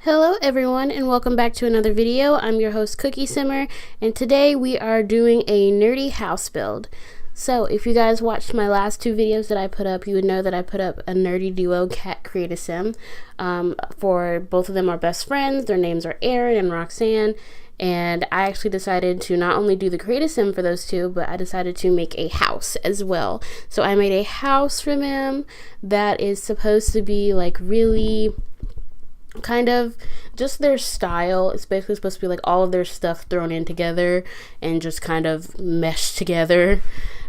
Hello everyone and welcome back to another video. I'm your host Cookie Simmer, and today we are doing a nerdy house build. So if you guys watched my last two videos that I put up, you would know that I put up a nerdy duo cat create a sim. For both of them are best friends. Their names are Aaron and Roxanne, and I actually decided to not only do the create a sim for those two, but I decided to make a house as well. So I made a house for them that is supposed to be like really kind of just their style. It's basically supposed to be like all of their stuff thrown in together and just kind of meshed together,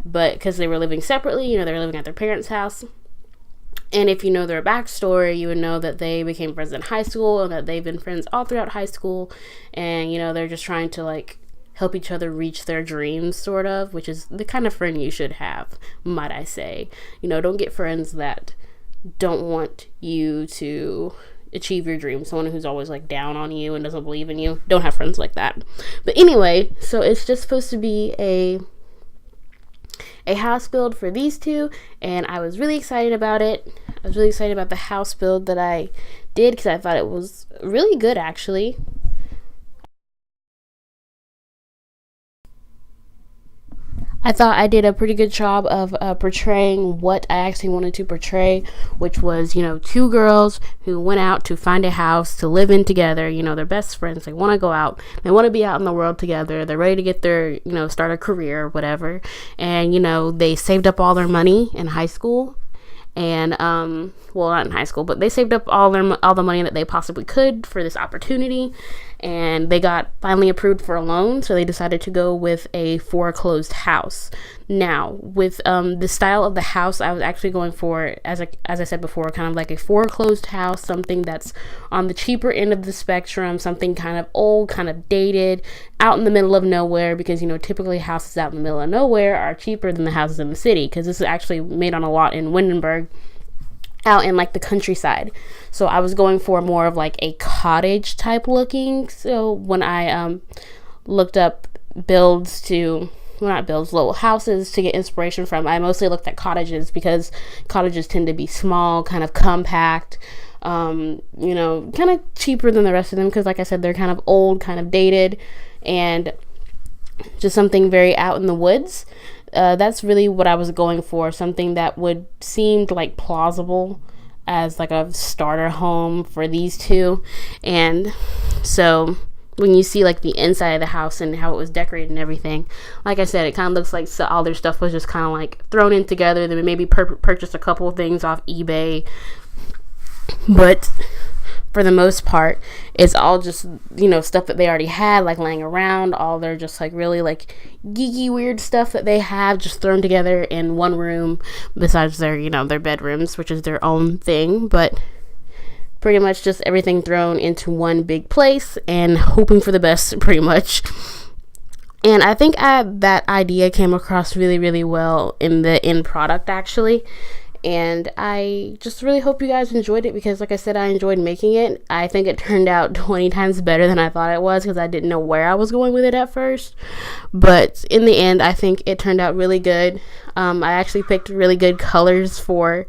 but because they were living separately, they were living at their parents' house. And if you know their backstory, you would know that they became friends in high school and that they've been friends all throughout high school, and they're just trying to like help each other reach their dreams, sort of, which is the kind of friend you should have, might I say. Don't get friends that don't want you to achieve your dreams. Someone who's always like down on you and doesn't believe in you. Don't have friends like that. But anyway, so it's just supposed to be a house build for these two, and I was really excited about it. I was really excited about the house build that I did because I thought it was really good, actually. I thought I did a pretty good job of portraying what I actually wanted to portray, which was, two girls who went out to find a house to live in together. They're best friends. They want to go out. They want to be out in the world together. They're ready to get their, start a career or whatever. And, they saved up all their money in high school. And well, not in high school, but they saved up all the money that they possibly could for this opportunity, and they got finally approved for a loan, so they decided to go with a foreclosed house. Now, with the style of the house, I was actually going for, as I said before, kind of like a foreclosed house, something that's on the cheaper end of the spectrum, something kind of old, kind of dated, out in the middle of nowhere, because typically houses out in the middle of nowhere are cheaper than the houses in the city, because this is actually made on a lot in Windenburg, out in like the countryside. So I was going for more of like a cottage type looking. So when I looked up little houses to get inspiration from, I mostly looked at cottages because cottages tend to be small, kind of compact, kind of cheaper than the rest of them, because like I said, they're kind of old, kind of dated, and just something very out in the woods. That's really what I was going for, something that would seem like plausible as like a starter home for these two. And so when you see like the inside of the house and how it was decorated and everything, like I said, it kind of looks like all their stuff was just kind of like thrown in together. They maybe purchased a couple of things off eBay, but for the most part, it's all just, stuff that they already had, like laying around. All they're just like really like geeky, weird stuff that they have just thrown together in one room, besides their, their bedrooms, which is their own thing. But pretty much just everything thrown into one big place and hoping for the best, pretty much. And I think that idea came across really, really well in the end product, actually. And I just really hope you guys enjoyed it, because like I said, I enjoyed making it. I think it turned out 20 times better than I thought it was, because I didn't know where I was going with it at first. But in the end, I think it turned out really good. I actually picked really good colors for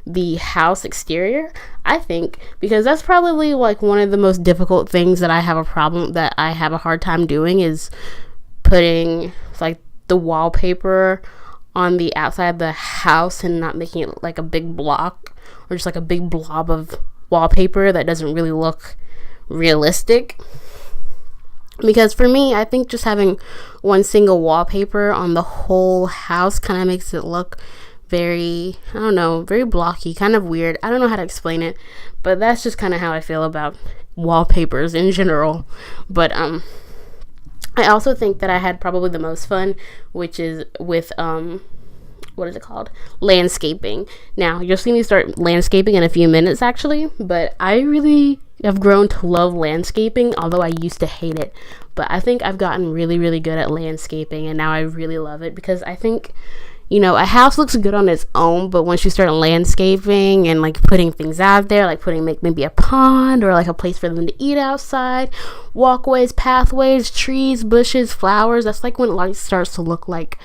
the house exterior, I think, because that's probably like one of the most difficult things that I have a hard time doing, is putting like the wallpaper on the outside of the house and not making it like a big block or just like a big blob of wallpaper that doesn't really look realistic. Because for me, I think just having one single wallpaper on the whole house kind of makes it look very, very blocky, kind of weird. I don't know how to explain it, but that's just kind of how I feel about wallpapers in general. But I also think that I had probably the most fun, which is with what is it called? Landscaping. Now, you'll see me start landscaping in a few minutes, actually, but I really have grown to love landscaping, although I used to hate it. But I think I've gotten really, really good at landscaping, and now I really love it, because I think, a house looks good on its own, but once you start landscaping and like putting things out there, like putting maybe a pond or like a place for them to eat outside, walkways, pathways, trees, bushes, flowers, that's like when life starts to look like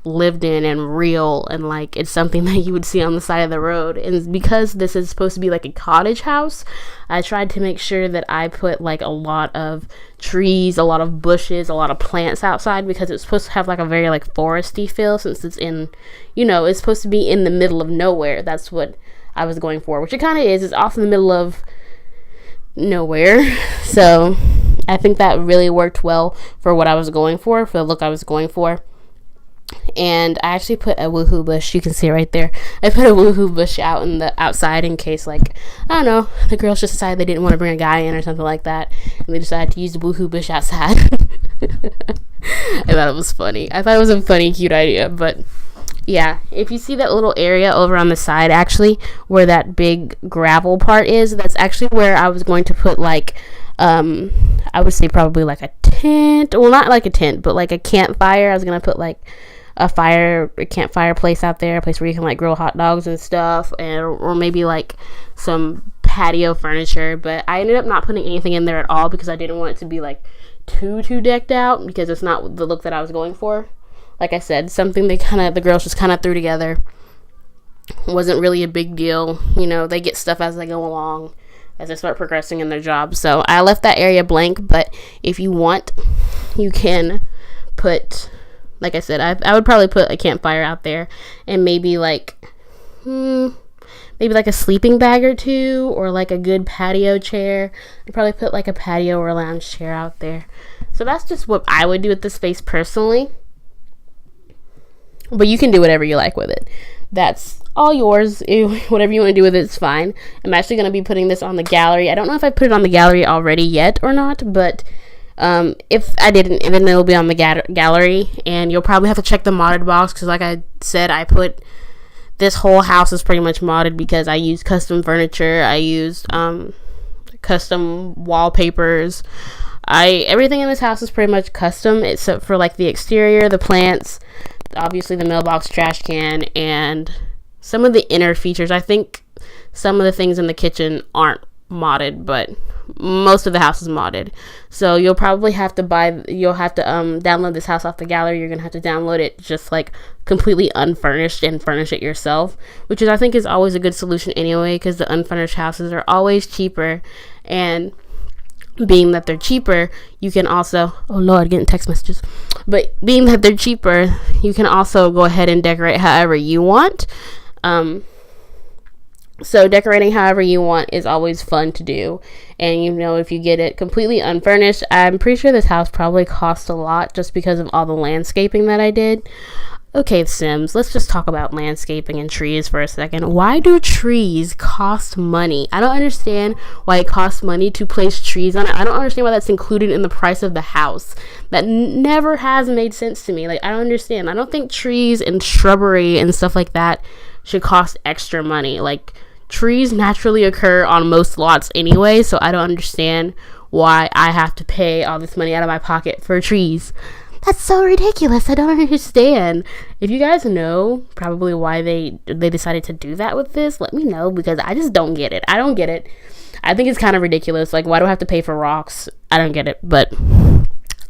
lived in and real, and like it's something that you would see on the side of the road. And because this is supposed to be like a cottage house, I tried to make sure that I put like a lot of trees, a lot of bushes, a lot of plants outside, because it's supposed to have like a very like foresty feel, since it's in, it's supposed to be in the middle of nowhere. That's what I was going for, which it kind of is. It's off in the middle of nowhere. So I think that really worked well for what I was going for the look I was going for. And I actually put a woohoo bush. You can see it right there. I put a woohoo bush out in the outside in case, like, I don't know, the girls just decided they didn't want to bring a guy in or something like that, and they decided to use the woohoo bush outside. I thought it was funny. I thought it was a funny, cute idea. But yeah, if you see that little area over on the side, actually, where that big gravel part is, that's actually where I was going to put like I would say probably like a tent. Well, not like a tent, but like a campfire. I was gonna put like a campfire place out there, a place where you can like grill hot dogs and stuff, or maybe like some patio furniture. But I ended up not putting anything in there at all because I didn't want it to be like too decked out, because it's not the look that I was going for. Like I said, something the girls just kind of threw together. Wasn't really a big deal. They get stuff as they go along, as they start progressing in their job. So I left that area blank, but if you want, you can put, like I said, I would probably put a campfire out there, and maybe like a sleeping bag or two, or like a good patio chair. I'd probably put like a patio or a lounge chair out there. So that's just what I would do with the space personally. But you can do whatever you like with it. That's all yours. Whatever you want to do with it is fine. I'm actually going to be putting this on the gallery. I don't know if I put it on the gallery already yet or not, but if I didn't, then it'll be on the gallery, and you'll probably have to check the modded box, because like I said, I put this whole house is pretty much modded because I used custom furniture. I used custom wallpapers. Everything in this house is pretty much custom, except for like the exterior, the plants, obviously the mailbox, trash can, and some of the inner features. I think some of the things in the kitchen aren't modded, but most of the house is modded. So you'll probably have to download this house off the gallery. You're gonna have to download it just like completely unfurnished and furnish it yourself, which I think is always a good solution anyway, because the unfurnished houses are always cheaper. And being that they're cheaper, you can also, oh Lord, getting text messages, but being that they're cheaper, you can also go ahead and decorate however you want. So decorating however you want is always fun to do. And if you get it completely unfurnished, I'm pretty sure this house probably cost a lot just because of all the landscaping that I did. Okay, Sims, let's just talk about landscaping and trees for a second. Why do trees cost money? I don't understand why it costs money to place trees on it. I don't understand why that's included in the price of the house. That never has made sense to me. Like, I don't understand. I don't think trees and shrubbery and stuff like that should cost extra money. Like, trees naturally occur on most lots anyway, so I don't understand why I have to pay all this money out of my pocket for trees. That's so ridiculous. I don't understand. If you guys know probably why they decided to do that with this, let me know, because I just don't get it. I don't get it. I think it's kind of ridiculous. Like, why do I have to pay for rocks? I don't get it, but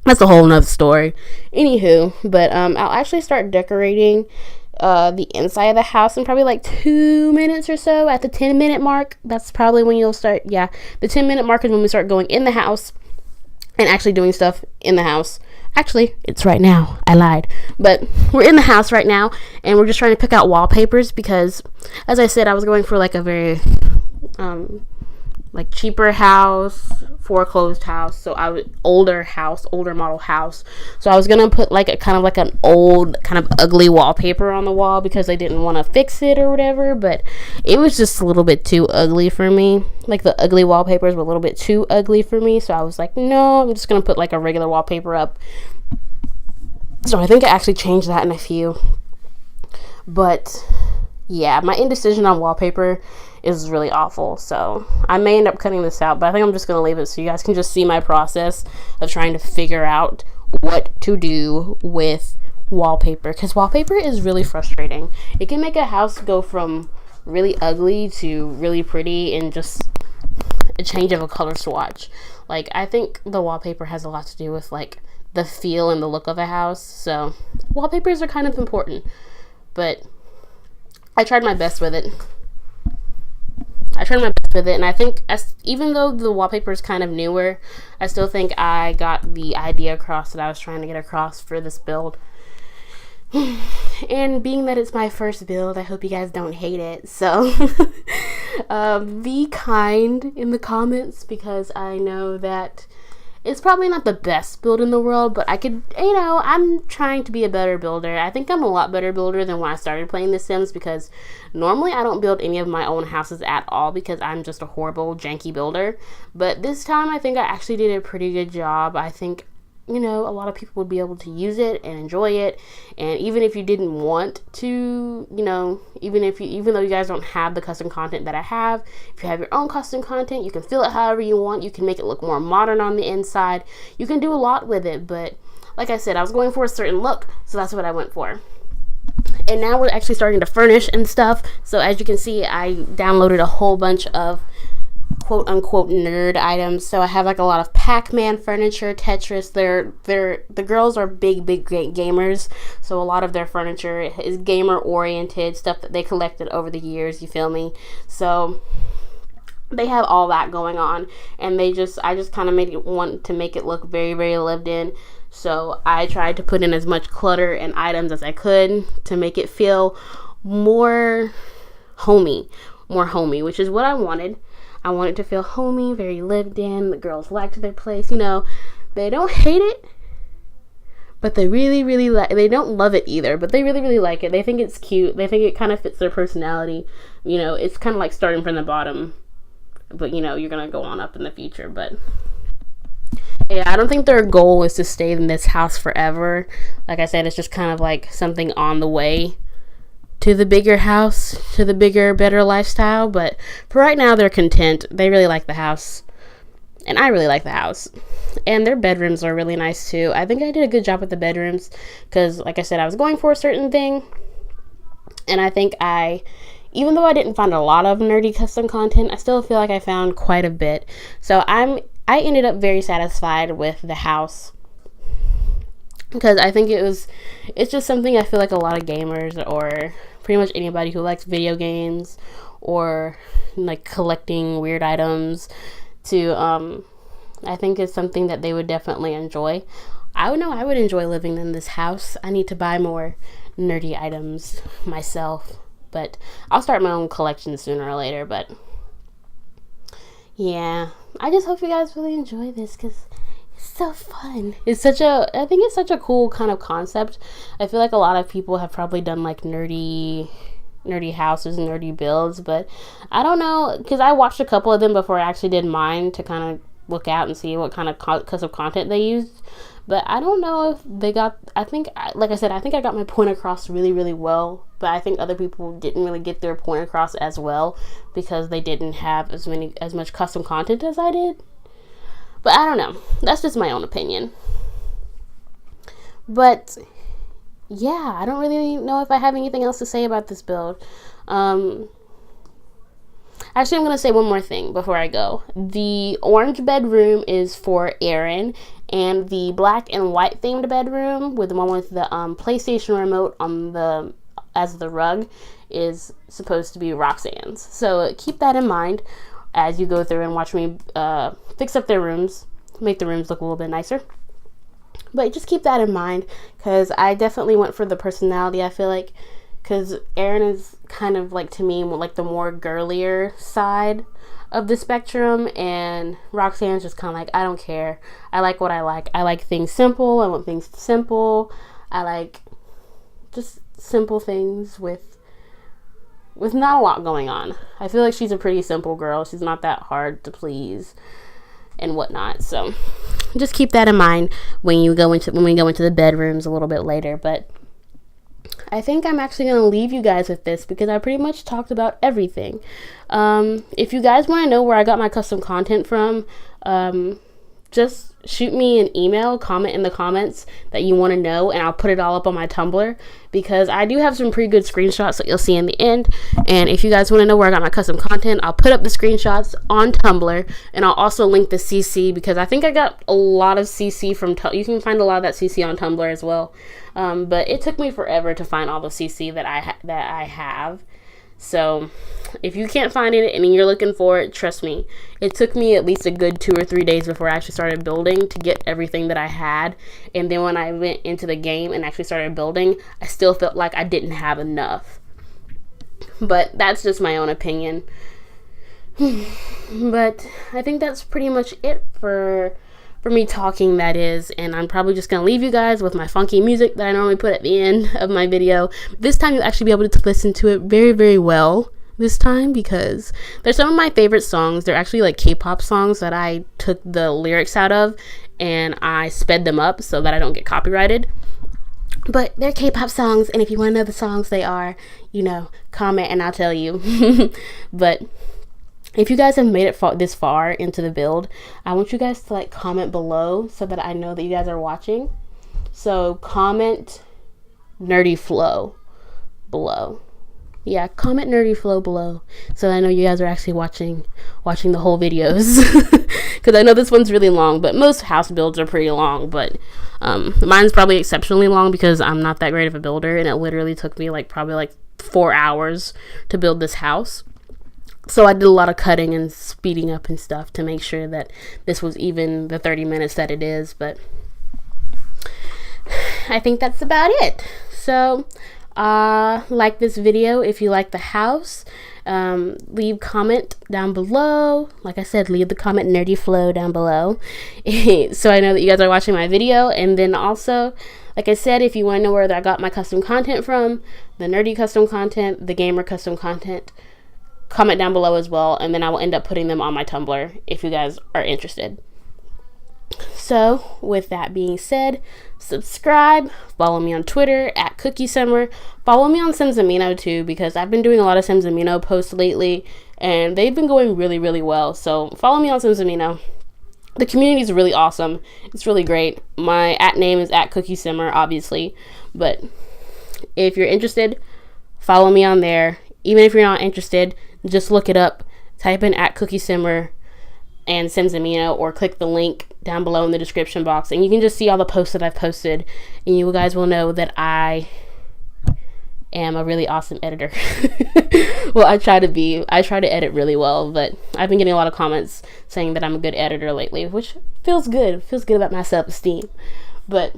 that's a whole nother story. Anywho, but I'll actually start decorating the inside of the house in probably like 2 minutes or so. At the 10-minute mark, that's probably when you'll start. Yeah, the 10-minute mark is when we start going in the house and actually doing stuff in the house. Actually, it's right now. I lied. But we're in the house right now, and we're just trying to pick out wallpapers because, as I said, I was going for like a very like cheaper house, foreclosed house. So older model house. So I was gonna put like a kind of like an old kind of ugly wallpaper on the wall because I didn't want to fix it or whatever, but it was just a little bit too ugly for me. Like, the ugly wallpapers were a little bit too ugly for me, so I was like, no, I'm just gonna put like a regular wallpaper up. So I think I actually changed that in a few. But yeah, my indecision on wallpaper is really awful, so I may end up cutting this out, but I think I'm just going to leave it so you guys can just see my process of trying to figure out what to do with wallpaper, because wallpaper is really frustrating. It can make a house go from really ugly to really pretty in just a change of a color swatch. Like, I think the wallpaper has a lot to do with like the feel and the look of a house. So wallpapers are kind of important, but I tried my best with it. And I think even though the wallpaper is kind of newer, I still think I got the idea across that I was trying to get across for this build. And being that it's my first build, I hope you guys don't hate it. So be kind in the comments, because I know that it's probably not the best build in the world, but I could, I'm trying to be a better builder. I think I'm a lot better builder than when I started playing The Sims, because normally I don't build any of my own houses at all because I'm just a horrible, janky builder. But this time I think I actually did a pretty good job. I think, a lot of people would be able to use it and enjoy it. And even if you didn't want to, even though you guys don't have the custom content that I have, if you have your own custom content, you can fill it however you want. You can make it look more modern on the inside. You can do a lot with it. But like I said, I was going for a certain look, so that's what I went for. And now we're actually starting to furnish and stuff. So as you can see, I downloaded a whole bunch of quote unquote nerd items. So I have like a lot of Pac-Man furniture, Tetris. The girls are big gamers, so a lot of their furniture is gamer oriented, stuff that they collected over the years, you feel me? So they have all that going on, and I just kind of want to make it look very, very lived in. So I tried to put in as much clutter and items as I could to make it feel more homey, which is what I wanted. I want it to feel homey, very lived in. The girls liked their place. They don't hate it, but they really, really they don't love it either, but they really, really like it. They think it's cute. They think it kind of fits their personality. It's kind of like starting from the bottom, but you're going to go on up in the future. But yeah, I don't think their goal is to stay in this house forever. Like I said, it's just kind of like something on the way to the bigger house, to the bigger, better lifestyle. But for right now, they're content. They really like the house, and I really like the house. And their bedrooms are really nice too. I think I did a good job with the bedrooms, because like I said, I was going for a certain thing, and I think even though I didn't find a lot of nerdy custom content, I still feel like I found quite a bit. So I ended up very satisfied with the house, because I think it's just something I feel like a lot of gamers, or pretty much anybody who likes video games or like collecting weird items, I think it's something that they would definitely enjoy. I would enjoy living in this house. I need to buy more nerdy items myself, but I'll start my own collection sooner or later. But yeah, I just hope you guys really enjoy this, because it's so fun. I think it's such a cool kind of concept. I feel like a lot of people have probably done like nerdy houses and nerdy builds, but I don't know, because I watched a couple of them before I actually did mine to kind of look out and see what kind of custom content they used. But I don't know if they got, like I said, I think I got my point across really, really well, but I think other people didn't really get their point across as well, because they didn't have as much custom content as I did. But I don't know. That's just my own opinion. But yeah, I don't really know if I have anything else to say about this build. Actually, I'm going to say one more thing before I go. The orange bedroom is for Aaron, and the black and white themed bedroom, with the one with the PlayStation remote as the rug, is supposed to be Roxanne's. So keep that in mind as you go through and watch me fix up their rooms, make the rooms look a little bit nicer. But just keep that in mind, because I definitely went for the personality, I feel like, because Aaron is kind of like, to me, like the more girlier side of the spectrum, and Roxanne's just kind of like, I don't care. I like what I like. I like things simple. I want things simple. I like just simple things with not a lot going on. I feel like she's a pretty simple girl. She's not that hard to please and whatnot. So just keep that in mind when we go into the bedrooms a little bit later. But I think I'm actually going to leave you guys with this, because I pretty much talked about everything. If you guys want to know where I got my custom content from, just shoot me an email, comment in the comments that you want to know, and I'll put it all up on my Tumblr, because I do have some pretty good screenshots that you'll see in the end. And if you guys want to know where I got my custom content, I'll put up the screenshots on Tumblr, and I'll also link the CC, because I think I got a lot of CC from you can find a lot of that CC on Tumblr as well. But it took me forever to find all the CC that I have. So if you can't find it and you're looking for it, trust me, it took me at least a good 2 or 3 days before I actually started building to get everything that I had. And then when I went into the game and actually started building, I still felt like I didn't have enough. But that's just my own opinion. But I think that's pretty much it for me talking, that is. And I'm probably just going to leave you guys with my funky music that I normally put at the end of my video. This time you'll actually be able to listen to it very, very well this time, because they're some of my favorite songs. They're actually like K-pop songs that I took the lyrics out of and I sped them up so that I don't get copyrighted. But they're K-pop songs, and if you want to know the songs they are, comment and I'll tell you. But if you guys have made it this far into the build, I want you guys to like comment below so that I know that you guys are watching. So comment Nerdy Flow below. Yeah, comment Nerdy Flow below so that I know you guys are actually watching the whole videos. Because I know this one's really long, but most house builds are pretty long. But mine's probably exceptionally long because I'm not that great of a builder, and it literally took me probably 4 hours to build this house. So I did a lot of cutting and speeding up and stuff to make sure that this was even the 30 minutes that it is. But I think that's about it. So like this video if you like the house. Leave comment down below. Like I said, leave the comment Nerdy Flow down below so I know that you guys are watching my video. And then also, like I said, if you want to know where I got my custom content from, the nerdy custom content, the gamer custom content, comment down below as well, and then I will end up putting them on my Tumblr if you guys are interested. So with that being said, subscribe, follow me on Twitter at CookieSummer, follow me on Simsamino too, because I've been doing a lot of Simsamino posts lately and they've been going really, really well. So follow me on Simsamino. The community is really awesome. It's really great. My @name is @CookieSummer, obviously, but if you're interested, follow me on there. Even if you're not interested, just look it up, type in @CookieSummer and Simsamino, or click the link down below in the description box, and you can just see all the posts that I've posted, and you guys will know that I am a really awesome editor. Well, I try to edit really well, but I've been getting a lot of comments saying that I'm a good editor lately, which feels good about my self-esteem. But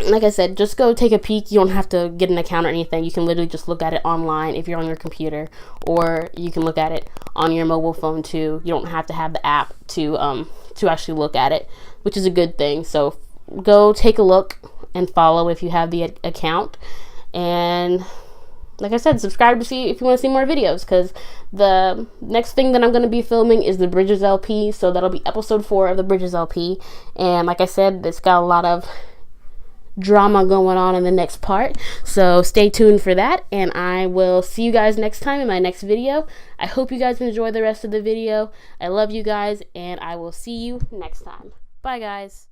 like I said, just go take a peek. You don't have to get an account or anything. You can literally just look at it online if you're on your computer, or you can look at it on your mobile phone too. You don't have to have the app to actually look at it, which is a good thing. So go take a look and follow if you have the account. And like I said, subscribe to see if you want to see more videos, because the next thing that I'm going to be filming is the Bridges LP. So that'll be episode 4 of the Bridges LP. And like I said, it's got a lot of drama going on in the next part, so stay tuned for that, and I will see you guys next time in my next video. I hope you guys enjoy the rest of the video. I love you guys, and I will see you next time. Bye guys.